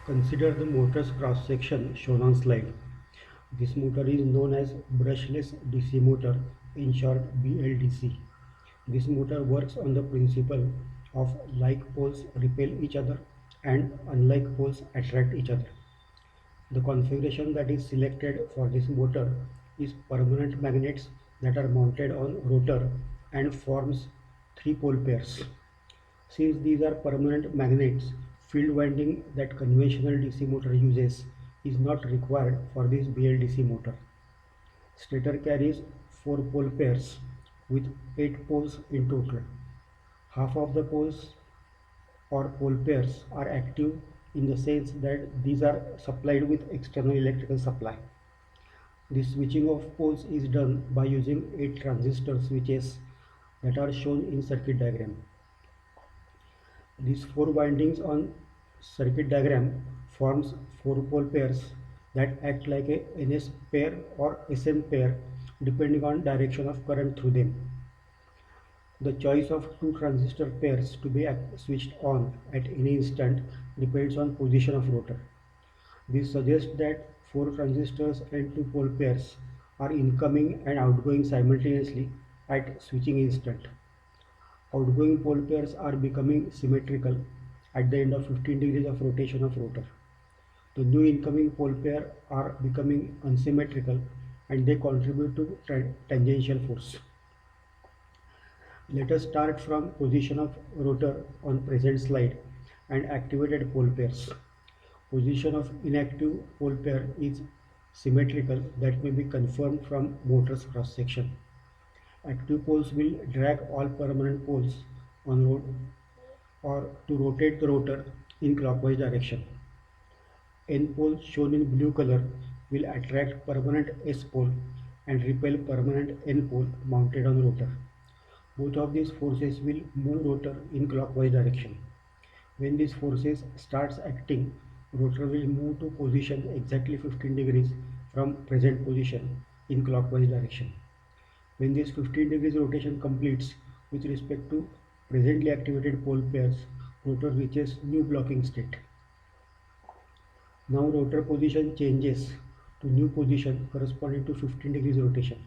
Consider the motor's cross-section shown on slide. This motor is known as brushless DC motor, in short BLDC. This motor works on the principle of like poles repel each other and unlike poles attract each other. The configuration that is selected for this motor is permanent magnets that are mounted on rotor and forms three pole pairs. Since these are permanent magnets, field winding that conventional DC motor uses is not required for this BLDC motor. Stator carries 4 pole pairs with 8 poles in total. Half of the poles or pole pairs are active in the sense that these are supplied with external electrical supply. The switching of poles is done by using 8 transistor switches that are shown in circuit diagram. These 4 windings on circuit diagram forms 4 pole pairs that act like a NS pair or SN pair depending on direction of current through them. The choice of two transistor pairs to be switched on at any instant depends on position of rotor. This suggests that 4 transistors and 2 pole pairs are incoming and outgoing simultaneously at switching instant. Outgoing pole pairs are becoming symmetrical at the end of 15 degrees of rotation of rotor. The new incoming pole pair are becoming unsymmetrical and they contribute to tangential force. Let us start from position of rotor on present slide and activated pole pairs. Position of inactive pole pair is symmetrical that may be confirmed from motor's cross section. Active poles will drag all permanent poles on road or to rotate the rotor in clockwise direction. N pole shown in blue color will attract permanent S pole and repel permanent N pole mounted on rotor. Both of these forces will move rotor in clockwise direction. When these forces starts acting, rotor will move to position exactly 15 degrees from present position in clockwise direction. When this 15 degrees rotation completes with respect to presently activated pole pairs, rotor reaches new blocking state. Now rotor position changes to new position corresponding to 15 degrees rotation.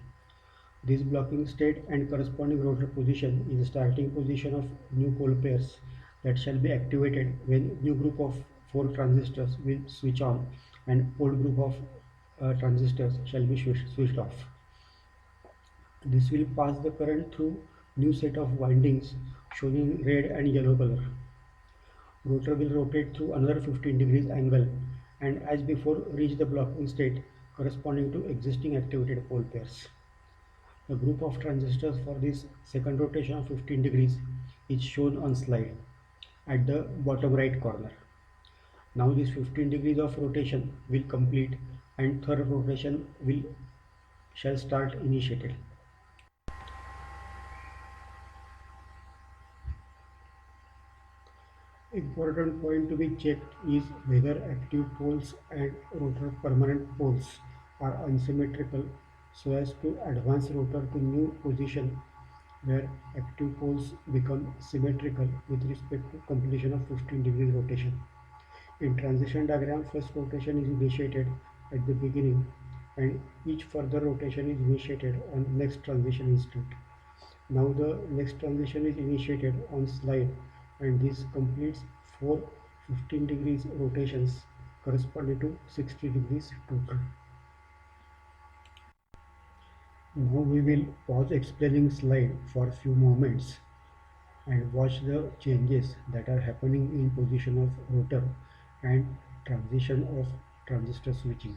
This blocking state and corresponding rotor position is the starting position of new pole pairs that shall be activated when new group of 4 transistors will switch on and old group of transistors shall be switched off. This will pass the current through new set of windings shown in red and yellow color. Rotor will rotate through another 15 degrees angle and as before reach the blocking state corresponding to existing activated pole pairs. The group of transistors for this second rotation of 15 degrees is shown on slide at the bottom right corner. Now this 15 degrees of rotation will complete and third rotation shall start initiated. Important point to be checked is whether active poles and rotor permanent poles are unsymmetrical so as to advance rotor to new position where active poles become symmetrical with respect to completion of 15 degrees rotation. In transition diagram, first rotation is initiated at the beginning and each further rotation is initiated on next transition instant. Now the next transition is initiated on slide and this completes 4 15 degrees rotations corresponding to 60 degrees total. Now we will pause explaining slide for few moments and watch the changes that are happening in position of rotor and transition of transistor switching.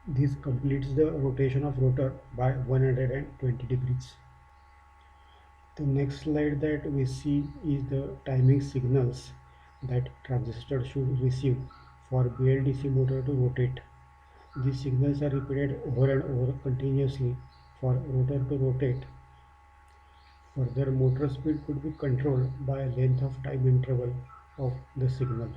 This completes the rotation of rotor by 120 degrees. The next slide that we see is the timing signals that transistor should receive for BLDC motor to rotate. These signals are repeated over and over continuously for rotor to rotate Further, motor speed could be controlled by length of time interval of the signal.